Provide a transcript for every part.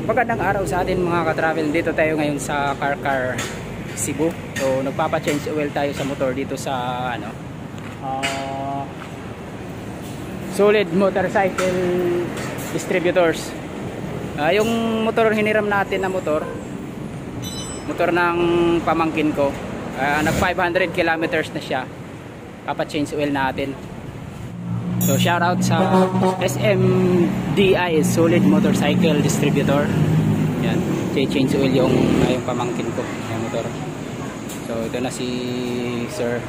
Magandang araw sa atin mga ka-travel. Dito tayo ngayon sa Car Cebu. So nagpapa-change oil tayo sa motor dito sa Solid Motorcycle Distributors. Yung motor hiniram natin na motor ng pamangkin ko, nag 500 kilometers na siya. Papa-change oil natin. So shout out sa SMDI, Solid Motorcycle Distributor. Yan, change oil yung pamangkin ko ng motor. So ito na si Sir.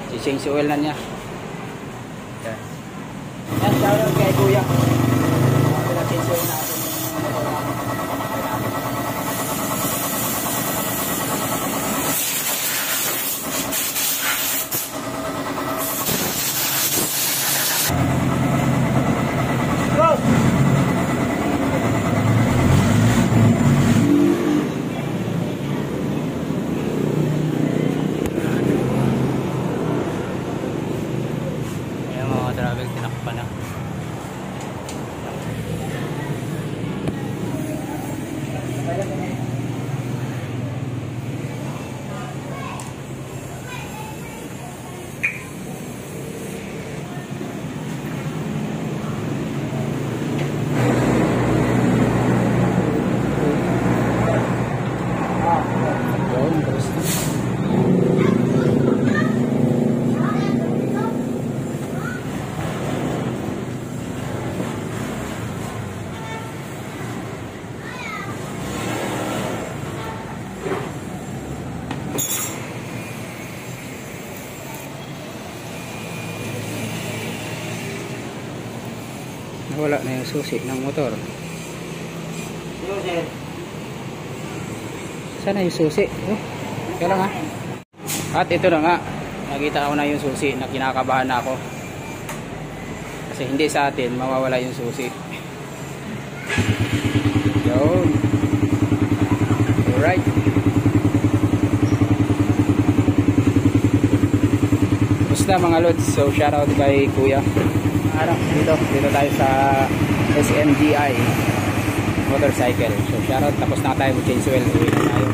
Change oil na niya. Yan. Yan, shout out kay Kuya. Change oil natin. Travel, tinakpa na. Wala na yung susi ng motor. Sana yung susi? Kaya lang ha. At ito na nga, nakita ko na yung susi na kinakabahan na ako. Kasi hindi sa atin mawawala yung susi. Yun. Alright. Basta mga lods. So shoutout kay Kuya. Dito tayo sa SMDI Motorcycle. So shoutout, tapos na tayo mag-change oil. Uwi na tayo.